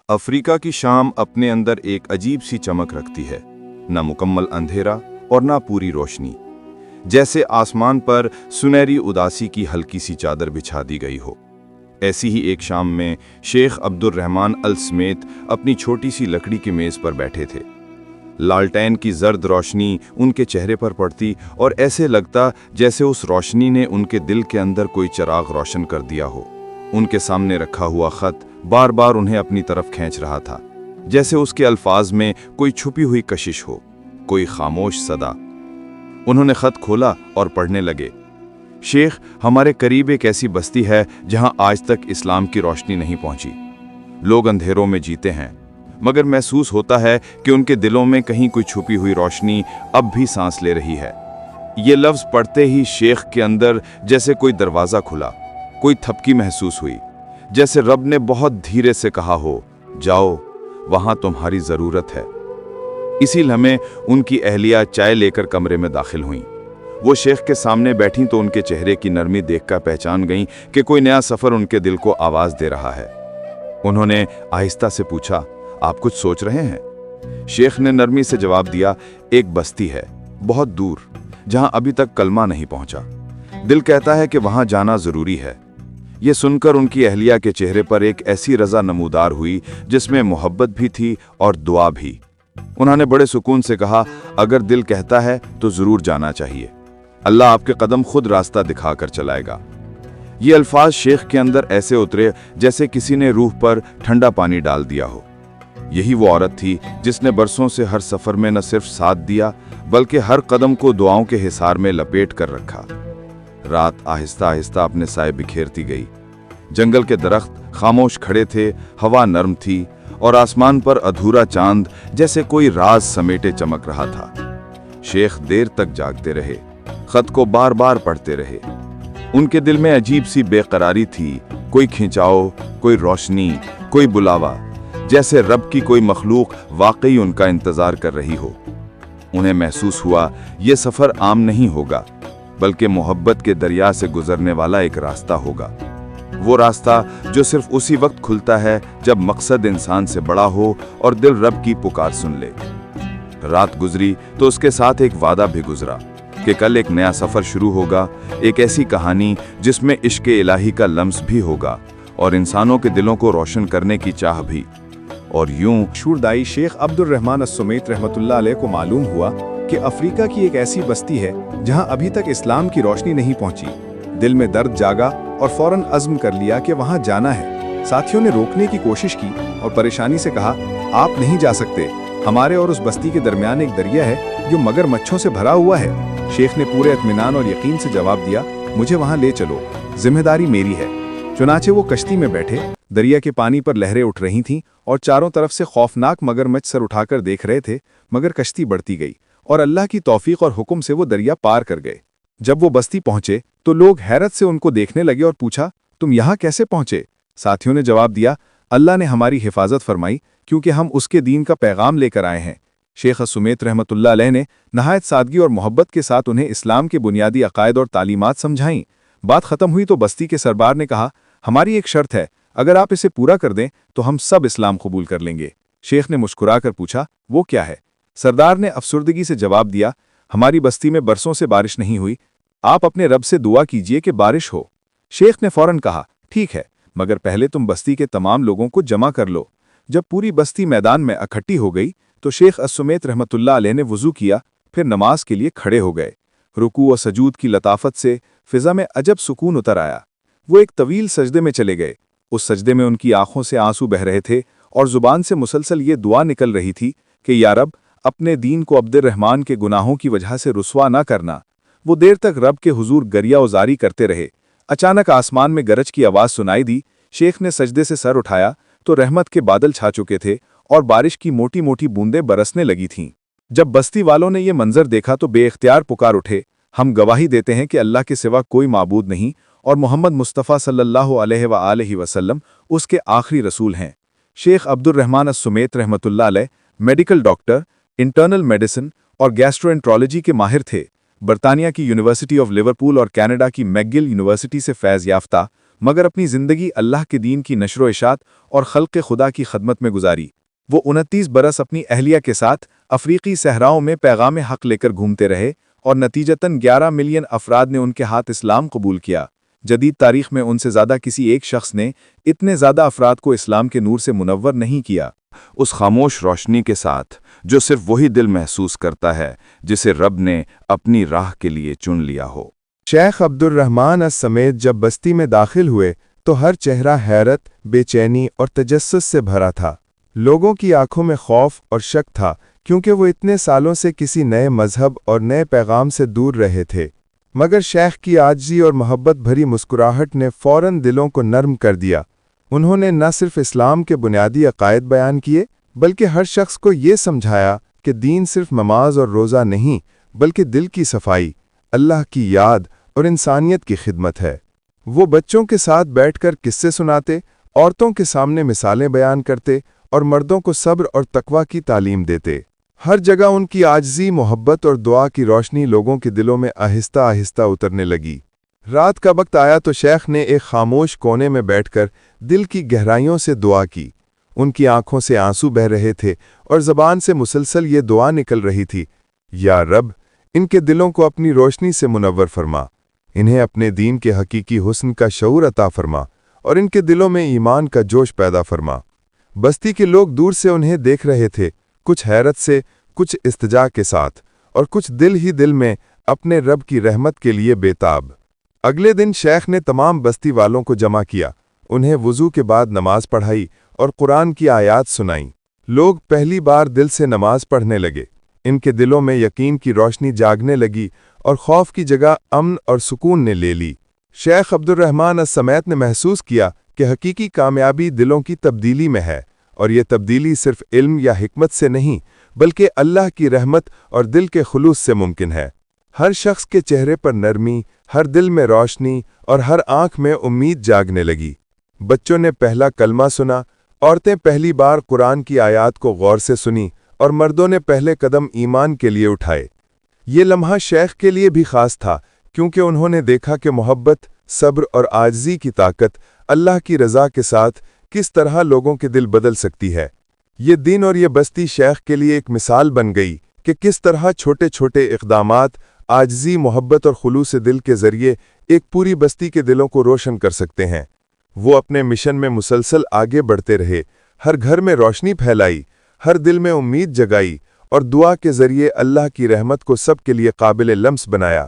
Africa की शाम अपने अंदर एक अजीब सी चमक रखती है, न मुकम्मल अंधेरा और न पूरी रोशनी। जैसे आसमान पर सुनहरी उदासी की हल्की सी चादर बिछा दी गई हो। ऐसी ही एक शाम में शेख अब्दुर रहमान अल समेत अपनी छोटी सी लकड़ी की मेज़ पर बैठे थे। लालटेन की जर्द रोशनी उनके चेहरे पर पड़ती और ऐसे लगता जैसे उस रोशनी ने उनके दिल के अंदर कोई चिराग रोशन कर दिया हो। उनके सामने रखा हुआ खत बार बार उन्हें अपनी तरफ खींच रहा था, जैसे उसके अल्फाज में कोई छुपी हुई कशिश हो, कोई खामोश सदा। उन्होंने खत खोला और पढ़ने लगे। शेख, हमारे करीब एक ऐसी बस्ती है जहां आज तक इस्लाम की रोशनी नहीं पहुंची। लोग अंधेरों में जीते हैं, मगर महसूस होता है कि उनके दिलों में कहीं कोई छुपी हुई रोशनी अब भी सांस ले रही है। ये लफ्ज़ पढ़ते ही शेख के अंदर जैसे कोई दरवाज़ा खुला, कोई थपकी महसूस हुई, जैसे रब ने बहुत धीरे से कहा हो, जाओ, वहां तुम्हारी ज़रूरत है। इसी लम्हे उनकी अहलिया चाय लेकर कमरे में दाखिल हुईं। वो शेख के सामने बैठी तो उनके चेहरे की नरमी देखकर पहचान गईं कि कोई नया सफ़र उनके दिल को आवाज़ दे रहा है। उन्होंने आहिस्ता से पूछा, आप कुछ सोच रहे हैं? शेख ने नरमी से जवाब दिया, एक बस्ती है बहुत दूर, जहां अभी तक कलमा नहीं पहुंचा। दिल कहता है कि वहां जाना ज़रूरी है। ये सुनकर उनकी अहलिया के चेहरे पर एक ऐसी रज़ा नमूदार हुई जिसमें मोहब्बत भी थी और दुआ भी। उन्होंने बड़े सुकून से कहा, अगर दिल कहता है तो ज़रूर जाना चाहिए। अल्लाह आपके कदम खुद रास्ता दिखाकर चलाएगा। ये अल्फाज शेख के अंदर ऐसे उतरे जैसे किसी ने रूह पर ठंडा पानी डाल दिया हो। यही वो औरत थी जिसने बरसों से हर सफ़र में न सिर्फ साथ दिया, बल्कि हर कदम को दुआओं के हिसार में लपेट कर रखा। रात आहिस्ता आहिस्ता अपने साए बिखेरती गई। जंगल के दरख्त खामोश खड़े थे, हवा नरम थी और आसमान पर अधूरा चांद जैसे कोई राज समेटे चमक रहा था। शेख देर तक जागते रहे, खत को बार बार पढ़ते रहे। उनके दिल में अजीब सी बेकरारी थी, कोई खिंचाव, कोई रोशनी, कोई बुलावा, जैसे रब की कोई मखलूक वाकई उनका इंतजार कर रही हो। उन्हें महसूस हुआ ये सफ़र आम नहीं होगा, बल्कि मोहब्बत के दरिया से गुजरने वाला एक रास्ता होगा। वो रास्ता जो सिर्फ उसी वक्त खुलता है जब मकसद इंसान से बड़ा हो और दिल रब की पुकार सुन ले। रात गुजरी तो उसके साथ एक वादा भी गुजरा कि कल एक नया सफ़र शुरू होगा, एक ऐसी कहानी जिसमें इश्क इलाही का लम्स भी होगा और इंसानों के दिलों को रोशन करने की चाह भी। और यूं शूरदाई शेख अब्दुर रहमान अस-समेत रहमतुल्लाह अलैह को मालूम हुआ कि अफ्रीका की एक ऐसी बस्ती है जहां अभी तक इस्लाम की रोशनी नहीं पहुंची। दिल में दर्द जागा और फौरन अज़्म कर लिया कि वहां जाना है। साथियों ने रोकने की कोशिश की और परेशानी से कहा, आप नहीं जा सकते, हमारे और उस बस्ती के दरमियान एक दरिया है जो मगरमच्छों से भरा हुआ है। शेख ने पूरे इत्मीनान और यकीन से जवाब दिया, मुझे वहां ले चलो, जिम्मेदारी मेरी है। चुनाचे वो कश्ती में बैठे। दरिया के पानी पर लहरें उठ रही थीं और चारों तरफ से खौफनाक मगरमच्छ सर उठाकर देख रहे थे, मगर कश्ती बढ़ती गई और अल्लाह की तौफीक और हुक्म से वो दरिया पार कर गए। जब वो बस्ती पहुंचे तो लोग हैरत से उनको देखने लगे और पूछा, तुम यहाँ कैसे पहुंचे? साथियों ने जवाब दिया, अल्लाह ने हमारी हिफाजत फरमाई क्योंकि हम उसके दीन का पैगाम लेकर आए हैं। शेख अस-समेत रहमतुल्लाह अलैह ने नहायत सादगी और मोहब्बत के साथ उन्हें इस्लाम के बुनियादी अकायद और तालीमात समझाईं। बात खत्म हुई तो बस्ती के सरदार ने कहा, हमारी एक शर्त है, अगर आप इसे पूरा कर दें तो हम सब इस्लाम कबूल कर लेंगे। शेख ने मुस्कुराकर पूछा, वो क्या है? सरदार ने अफसुर्दगी से जवाब दिया, हमारी बस्ती में बरसों से बारिश नहीं हुई, आप अपने रब से दुआ कीजिए कि बारिश हो। शेख ने फौरन कहा, ठीक है, मगर पहले तुम बस्ती के तमाम लोगों को जमा कर लो। जब पूरी बस्ती मैदान में इकट्ठी हो गई तो शेख अस-समेत रहमतुल्लाह अलैह ने वुजू किया, फिर नमाज के लिए खड़े हो गए। रुकू और सजूद की लताफत से फिजा में अजब सुकून उतर आया। वो एक तवील सजदे में चले गए। उस सजदे में उनकी आंखों से आंसू बह रहे थे और जुबान से मुसलसल ये दुआ निकल रही थी कि या रब, अपने दीन को अब्दुर रहमान के गुनाहों की वजह से रुस्वा ना करना। वो देर तक रब के हुजूर गरिया उजारी करते रहे। अचानक आसमान में गरज की आवाज़ सुनाई दी। शेख ने सजदे से सर उठाया तो रहमत के बादल छा चुके थे और बारिश की मोटी मोटी बूंदें बरसने लगी थीं। जब बस्ती वालों ने ये मंजर देखा तो बेइख्तियार पुकार उठे, हम गवाही देते हैं कि अल्लाह के सिवा कोई माबूद नहीं और मोहम्मद मुस्तफ़ा सल्लल्लाहु अलैहि वसल्लम उसके आखिरी रसूल हैं। शेख अब्दुर रहमान अस-समेत रहमतुल्लाह अलैह मेडिकल डॉक्टर, इंटरनल मेडिसिन और गैस्ट्रोएंट्रोलॉजी के माहिर थे। बरतानिया की यूनिवर्सिटी ऑफ लिवरपूल और कनाडा की मैकगिल यूनिवर्सिटी से फैज़ याफ्ता, مگر اپنی زندگی اللہ کے دین کی نشر و اشاعت اور خلق خدا کی خدمت میں گزاری۔ وہ 29 برس اپنی اہلیہ کے ساتھ افریقی صحراؤں میں پیغام حق لے کر گھومتے رہے اور نتیجتاً 11 ملین افراد نے ان کے ہاتھ اسلام قبول کیا۔ جدید تاریخ میں ان سے زیادہ کسی ایک شخص نے اتنے زیادہ افراد کو اسلام کے نور سے منور نہیں کیا۔ اس خاموش روشنی کے ساتھ جو صرف وہی دل محسوس کرتا ہے جسے رب نے اپنی راہ کے لیے چن لیا ہو۔ شیخ عبد الرحمن السمیت جب بستی میں داخل ہوئے تو ہر چہرہ حیرت، بے چینی اور تجسس سے بھرا تھا۔ لوگوں کی آنکھوں میں خوف اور شک تھا، کیونکہ وہ اتنے سالوں سے کسی نئے مذہب اور نئے پیغام سے دور رہے تھے۔ مگر شیخ کی عاجزی اور محبت بھری مسکراہٹ نے فوراً دلوں کو نرم کر دیا۔ انہوں نے نہ صرف اسلام کے بنیادی عقائد بیان کیے، بلکہ ہر شخص کو یہ سمجھایا کہ دین صرف نماز اور روزہ نہیں، بلکہ دل کی صفائی، اللہ کی یاد اور انسانیت کی خدمت ہے۔ وہ بچوں کے ساتھ بیٹھ کر قصے سناتے، عورتوں کے سامنے مثالیں بیان کرتے اور مردوں کو صبر اور تقوی کی تعلیم دیتے۔ ہر جگہ ان کی عاجزی، محبت اور دعا کی روشنی لوگوں کے دلوں میں آہستہ آہستہ اترنے لگی۔ رات کا وقت آیا تو شیخ نے ایک خاموش کونے میں بیٹھ کر دل کی گہرائیوں سے دعا کی۔ ان کی آنکھوں سے آنسو بہہ رہے تھے اور زبان سے مسلسل یہ دعا نکل رہی تھی، یا رب، ان کے دلوں کو اپنی روشنی سے منور فرما، انہیں اپنے دین کے حقیقی حسن کا شعور عطا فرما اور ان کے دلوں میں ایمان کا جوش پیدا فرما۔ بستی کے لوگ دور سے انہیں دیکھ رہے تھے، کچھ حیرت سے، کچھ استجاع کے ساتھ، اور کچھ دل ہی دل میں اپنے رب کی رحمت کے لیے بےتاب۔ اگلے دن شیخ نے تمام بستی والوں کو جمع کیا، انہیں وضو کے بعد نماز پڑھائی اور قرآن کی آیات سنائیں۔ لوگ پہلی بار دل سے نماز پڑھنے لگے، ان کے دلوں میں یقین کی روشنی جاگنے لگی اور خوف کی جگہ امن اور سکون نے لے لی۔ شیخ عبد الرحمن السمیت نے محسوس کیا کہ حقیقی کامیابی دلوں کی تبدیلی میں ہے، اور یہ تبدیلی صرف علم یا حکمت سے نہیں، بلکہ اللہ کی رحمت اور دل کے خلوص سے ممکن ہے۔ ہر شخص کے چہرے پر نرمی، ہر دل میں روشنی اور ہر آنکھ میں امید جاگنے لگی۔ بچوں نے پہلا کلمہ سنا، عورتیں پہلی بار قرآن کی آیات کو غور سے سنی اور مردوں نے پہلے قدم ایمان کے لیے اٹھائے۔ یہ لمحہ شیخ کے لیے بھی خاص تھا، کیونکہ انہوں نے دیکھا کہ محبت، صبر اور عاجزی کی طاقت اللہ کی رضا کے ساتھ کس طرح لوگوں کے دل بدل سکتی ہے۔ یہ دن اور یہ بستی شیخ کے لیے ایک مثال بن گئی کہ کس طرح چھوٹے چھوٹے اقدامات عاجزی، محبت اور خلوص دل کے ذریعے ایک پوری بستی کے دلوں کو روشن کر سکتے ہیں۔ وہ اپنے مشن میں مسلسل آگے بڑھتے رہے، ہر گھر میں روشنی پھیلائی، ہر دل میں امید جگائی اور دعا کے ذریعے اللہ کی رحمت کو سب کے لیے قابل لمس بنایا۔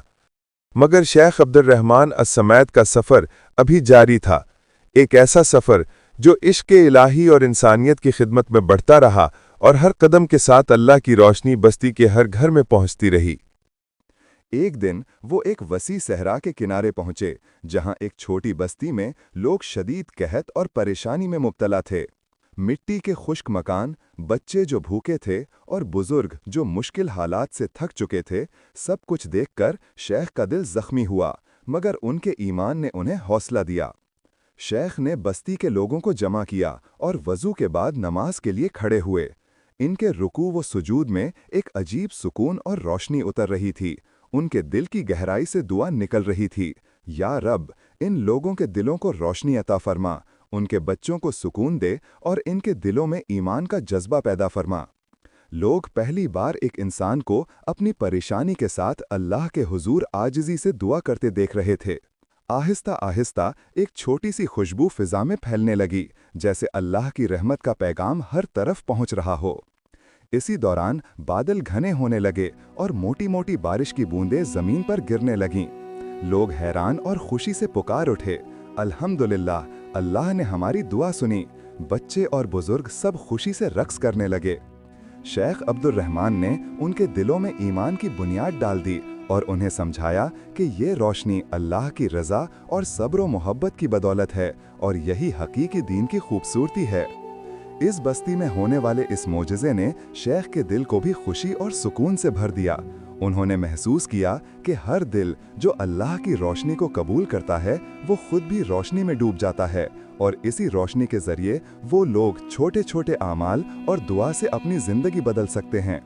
مگر شیخ عبد الرحمن السمیت کا سفر ابھی جاری تھا، ایک ایسا سفر جو عشق الہی اور انسانیت کی خدمت میں بڑھتا رہا اور ہر قدم کے ساتھ اللہ کی روشنی بستی کے ہر گھر میں پہنچتی رہی۔ ایک دن وہ ایک وسیع صحرا کے کنارے پہنچے، جہاں ایک چھوٹی بستی میں لوگ شدید قحط اور پریشانی میں مبتلا تھے۔ مٹی کے خشک مکان، بچے جو بھوکے تھے اور بزرگ جو مشکل حالات سے تھک چکے تھے، سب کچھ دیکھ کر شیخ کا دل زخمی ہوا، مگر ان کے ایمان نے انہیں حوصلہ دیا۔ شیخ نے بستی کے لوگوں کو جمع کیا اور وضو کے بعد نماز کے لیے کھڑے ہوئے۔ ان کے رکوع و سجود میں ایک عجیب سکون اور روشنی اتر رہی تھی، ان کے دل کی گہرائی سے دعا نکل رہی تھی، یا رب، ان لوگوں کے دلوں کو روشنی عطا فرما، ان کے بچوں کو سکون دے اور ان کے دلوں میں ایمان کا جذبہ پیدا فرما۔ لوگ پہلی بار ایک انسان کو اپنی پریشانی کے ساتھ اللہ کے حضور عاجزی سے دعا کرتے دیکھ رہے تھے۔ آہستہ آہستہ ایک چھوٹی سی خوشبو فضا میں پھیلنے لگی، جیسے اللہ کی رحمت کا پیغام ہر طرف پہنچ رہا ہو۔ اسی دوران بادل گھنے ہونے لگے اور موٹی موٹی بارش کی بوندیں زمین پر گرنے لگیں۔ لوگ حیران اور خوشی سے پکار اٹھے، الحمدللہ، اللہ نے ہماری دعا سنی۔ بچے اور بزرگ سب خوشی سے رقص کرنے لگے۔ شیخ عبد الرحمن نے ان کے دلوں میں ایمان کی بنیاد ڈال دی اور انہیں سمجھایا کہ یہ روشنی اللہ کی رضا اور صبر و محبت کی بدولت ہے، اور یہی حقیقی دین کی خوبصورتی ہے۔ اس بستی میں ہونے والے اس معجزے نے شیخ کے دل کو بھی خوشی اور سکون سے بھر دیا۔ انہوں نے محسوس کیا کہ ہر دل جو اللہ کی روشنی کو قبول کرتا ہے، وہ خود بھی روشنی میں ڈوب جاتا ہے، اور اسی روشنی کے ذریعے وہ لوگ چھوٹے چھوٹے اعمال اور دعا سے اپنی زندگی بدل سکتے ہیں۔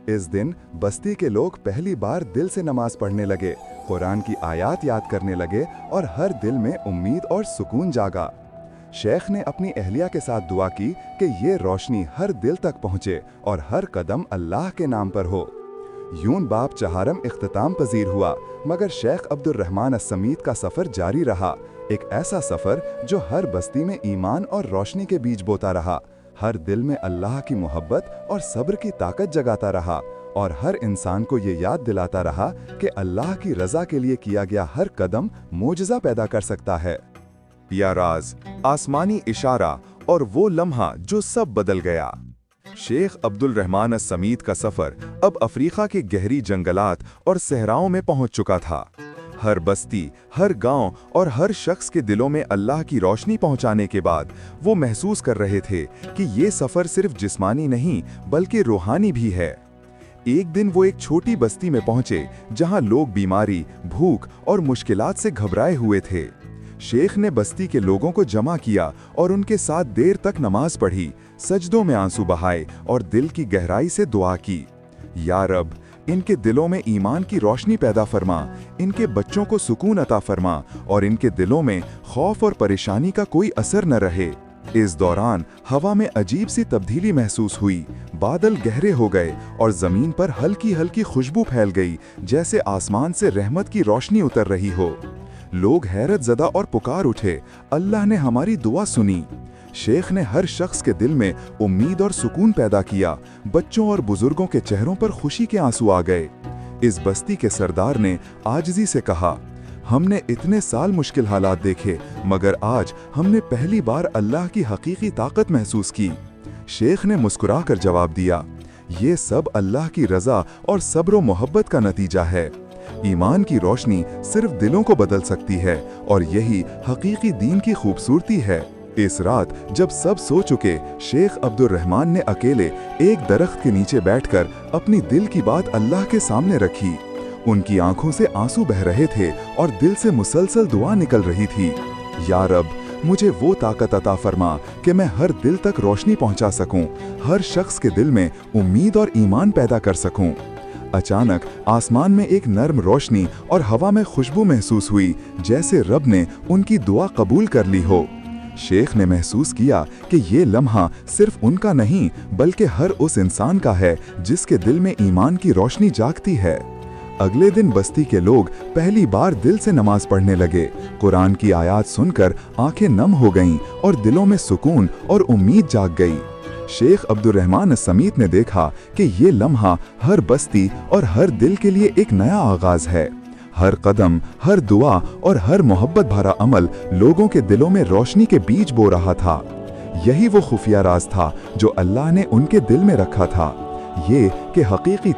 इस दिन बस्ती के लोग पहली बार दिल से नमाज पढ़ने लगे, कुरान की आयत याद करने लगे और हर दिल में उम्मीद और सुकून जागा। शेख ने अपनी अहलिया के साथ दुआ की कि ये रोशनी हर दिल तक पहुँचे और हर कदम अल्लाह के नाम पर हो। यून बाप चहारम इख्तिताम पजीर हुआ, मगर शेख अब्दुर रहमान अस्समीत का सफ़र जारी रहा, एक ऐसा सफ़र जो हर बस्ती में ईमान और रोशनी के बीज बोता रहा, हर दिल में अल्लाह की मोहब्बत और सब्र की ताकत जगाता रहा और हर इंसान को ये याद दिलाता रहा कि अल्लाह की रज़ा के लिए किया गया हर कदम मोजज़ा पैदा कर सकता है। या राज, आसमानी इशारा और वो लम्हा जो सब बदल गया। शेख अब्दुल रहमान अस्समीत का सफ़र अब अफ्रीका के गहरी जंगलात और सहराओं में पहुंच चुका था। हर बस्ती, हर गांव और हर शख्स के दिलों में अल्लाह की रोशनी पहुंचाने के बाद वो महसूस कर रहे थे कि ये सफ़र सिर्फ जिस्मानी नहीं बल्कि रूहानी भी है। एक दिन वो एक छोटी बस्ती में पहुंचे जहां लोग बीमारी, भूख और मुश्किलात से घबराए हुए थे। शेख ने बस्ती के लोगों को जमा किया और उनके साथ देर तक नमाज पढ़ी, सजदों में आंसू बहाए और दिल की गहराई से दुआ की। या रब, इनके दिलों में ईमान की रोशनी पैदा फरमा, इनके बच्चों को सुकून अता फरमा और इनके दिलों में खौफ और परेशानी का कोई असर न रहे। इस दौरान हवा में अजीब सी तब्दीली महसूस हुई, बादल गहरे हो गए और जमीन पर हल्की हल्की खुशबू फैल गई, जैसे आसमान से रहमत की रोशनी उतर रही हो। लोग हैरत ज़दा और पुकार उठे, अल्लाह ने हमारी दुआ सुनी। शेख ने हर शख्स के दिल में उम्मीद और सुकून पैदा किया, बच्चों और बुजुर्गों के चेहरों पर खुशी के आंसू आ गए। इस बस्ती के सरदार ने आजिज़ी से कहा, हमने इतने साल मुश्किल हालात देखे, मगर आज हमने पहली बार अल्लाह की हकीकी ताकत महसूस की। शेख ने मुस्कुरा कर जवाब दिया, ये सब अल्लाह की रज़ा और सब्र व मोहब्बत का नतीजा है। ईमान की रोशनी सिर्फ दिलों को बदल सकती है और यही हकीकी दीन की खूबसूरती है। इस रात जब सब सो चुके, शेख अब्दुर रहमान ने अकेले एक दरख्त के नीचे बैठकर अपनी दिल की बात अल्लाह के सामने रखी। उनकी आंखों से आंसू बह रहे थे और दिल से मुसलसल दुआ निकल रही थी। या रब, मुझे वो ताकत अता फरमा कि मैं हर दिल तक रोशनी पहुंचा सकूं, हर शख्स के दिल में उम्मीद और ईमान पैदा कर सकूं। अचानक आसमान में एक नर्म रोशनी और हवा में खुशबू महसूस हुई, जैसे रब ने उनकी दुआ कबूल कर ली हो। शेख ने महसूस किया कि ये लम्हा सिर्फ उनका नहीं बल्कि हर उस इंसान का है जिसके दिल में ईमान की रोशनी जागती है। अगले दिन बस्ती के लोग पहली बार दिल से नमाज पढ़ने लगे। कुरान की आयत सुनकर आंखें नम हो गईं और दिलों में सुकून और उम्मीद जाग गई। शेख अब्दुर रहमान अस्समीत ने देखा कि ये लम्हा हर बस्ती और हर दिल के लिए एक नया आगाज है। हर कदम, हर दुआ और हर मोहब्बत भरा अमल लोगों के दिलों में रोशनी के बीज बो रहा था। यही वो खुफिया राज था जो अल्लाह ने उनके दिल में रखा था, ये कि हकीकी